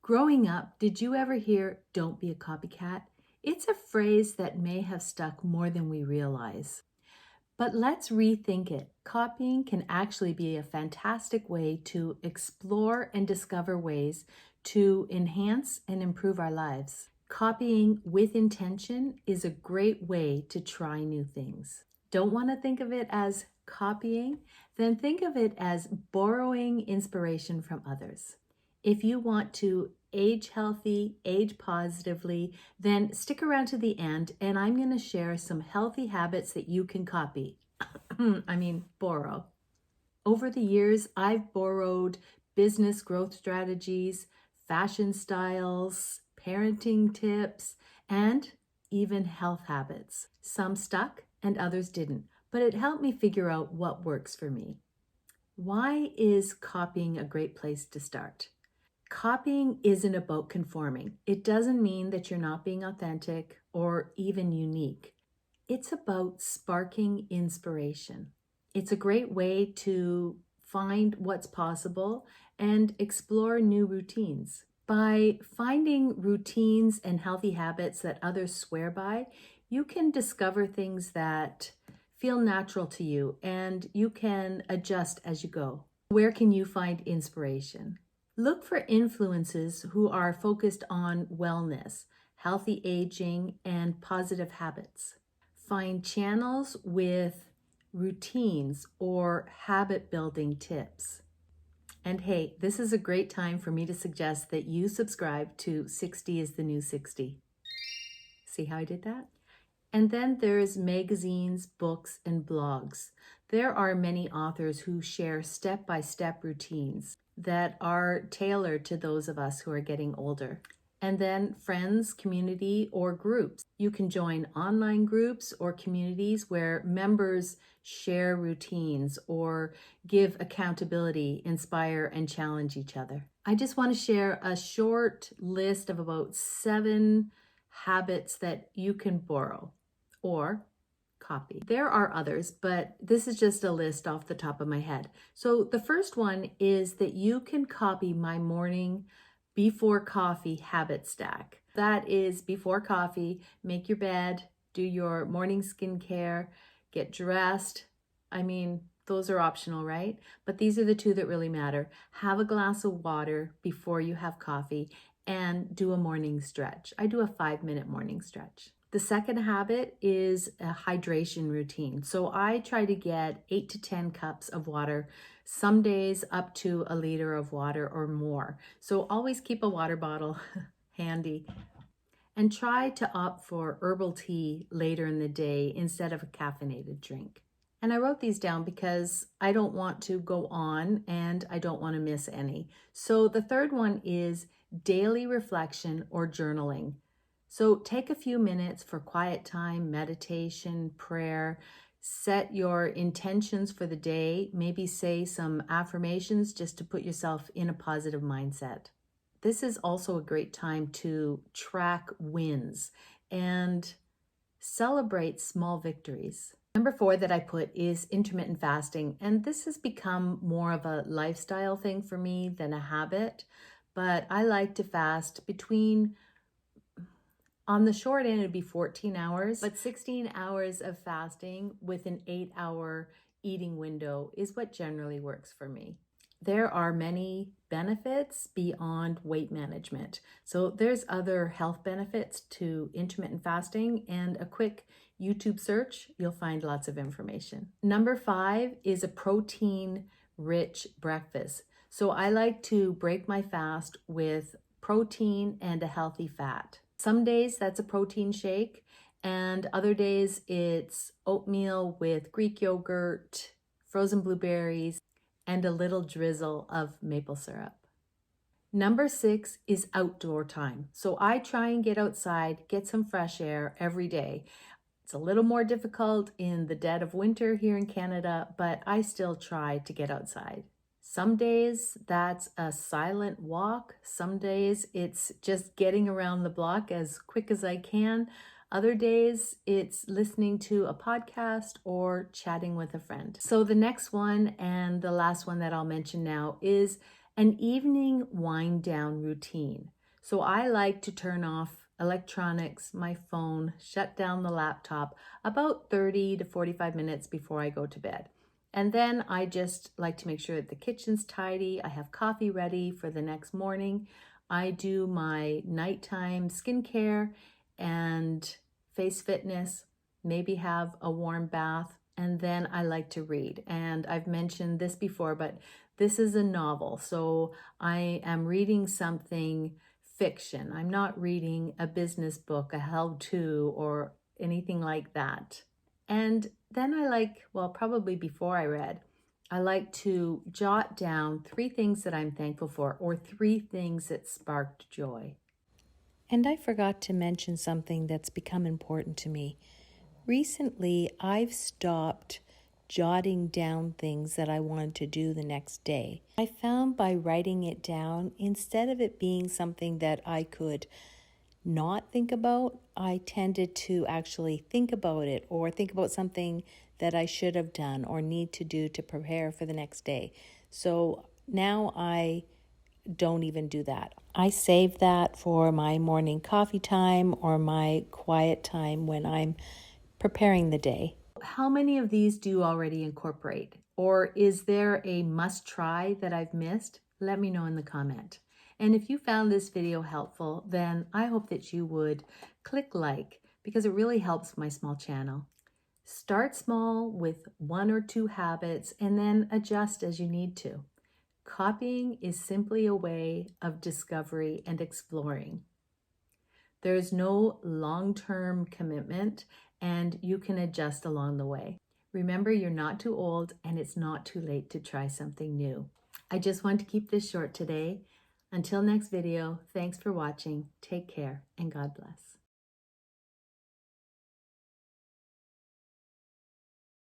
Growing up, did you ever hear, "Don't be a copycat"? It's a phrase that may have stuck more than we realize. But let's rethink it. Copying can actually be a fantastic way to explore and discover ways to enhance and improve our lives. Copying with intention is a great way to try new things. Don't want to think of it as copying? Then think of it as borrowing inspiration from others. If you want to age healthy, age positively, then stick around to the end and I'm going to share some healthy habits that you can copy. Borrow. Over the years, I've borrowed business growth strategies, fashion styles, parenting tips, and even health habits. Some stuck and others didn't, but it helped me figure out what works for me. Why is copying a great place to start? Copying isn't about conforming. It doesn't mean that you're not being authentic or even unique. It's about sparking inspiration. It's a great way to find what's possible and explore new routines. By finding routines and healthy habits that others swear by, you can discover things that feel natural to you and you can adjust as you go. Where can you find inspiration? Look for influences who are focused on wellness, healthy aging, and positive habits. Find channels with routines or habit building tips. And hey, this is a great time for me to suggest that you subscribe to 60 is the new 60. See how I did that? And then there's magazines, books, and blogs. There are many authors who share step-by-step routines that are tailored to those of us who are getting older. And then friends, community, or groups. You can join online groups or communities where members share routines or give accountability, inspire, and challenge each other. I just want to share a short list of about 7 habits that you can borrow or copy. There are others, but this is just a list off the top of my head. So the first one is that you can copy my morning before coffee habit stack. That is before coffee, make your bed, do your morning skincare, get dressed. Those are optional, right? But these are the 2 that really matter. Have a glass of water before you have coffee and do a morning stretch. I do a 5-minute morning stretch. The second habit is a hydration routine. So I try to get 8 to 10 cups of water, some days up to a liter of water or more. So always keep a water bottle handy and try to opt for herbal tea later in the day instead of a caffeinated drink. And I wrote these down because I don't want to go on and I don't want to miss any. So the third one is daily reflection or journaling. So take a few minutes for quiet time, meditation, prayer, set your intentions for the day, maybe say some affirmations just to put yourself in a positive mindset. This is also a great time to track wins and celebrate small victories. Number 4 that I put is intermittent fasting, and this has become more of a lifestyle thing for me than a habit, but I like to fast on the short end, it'd be 14 hours, but 16 hours of fasting with an 8-hour eating window is what generally works for me. There are many benefits beyond weight management. So there's other health benefits to intermittent fasting, and a quick YouTube search, you'll find lots of information. Number 5 is a protein-rich breakfast. So I like to break my fast with protein and a healthy fat. Some days that's a protein shake, and other days it's oatmeal with Greek yogurt, frozen blueberries, and a little drizzle of maple syrup. Number 6 is outdoor time. So I try and get outside, get some fresh air every day. It's a little more difficult in the dead of winter here in Canada, but I still try to get outside. Some days that's a silent walk. Some days it's just getting around the block as quick as I can. Other days it's listening to a podcast or chatting with a friend. So the next one and the last one that I'll mention now is an evening wind down routine. So I like to turn off electronics, my phone, shut down the laptop about 30 to 45 minutes before I go to bed. And then I just like to make sure that the kitchen's tidy. I have coffee ready for the next morning. I do my nighttime skincare and face fitness, maybe have a warm bath, and then I like to read. And I've mentioned this before, but this is a novel. So I am reading something fiction. I'm not reading a business book, a how-to, or anything like that. And then I like, well, probably before I read, I like to jot down 3 things that I'm thankful for, or 3 things that sparked joy. And I forgot to mention something that's become important to me. Recently, I've stopped jotting down things that I wanted to do the next day. I found by writing it down, instead of it being something that I could not think about, I tended to actually think about it or think about something that I should have done or need to do to prepare for the next day. So now I don't even do that. I save that for my morning coffee time or my quiet time when I'm preparing the day. How many of these do you already incorporate? Or is there a must try that I've missed? Let me know in the comment. And if you found this video helpful, then I hope that you would click like, because it really helps my small channel. Start small with 1 or 2 habits and then adjust as you need to. Copying is simply a way of discovery and exploring. There is no long-term commitment, and you can adjust along the way. Remember, you're not too old and it's not too late to try something new. I just want to keep this short today. Until next video, thanks for watching. Take care and God bless.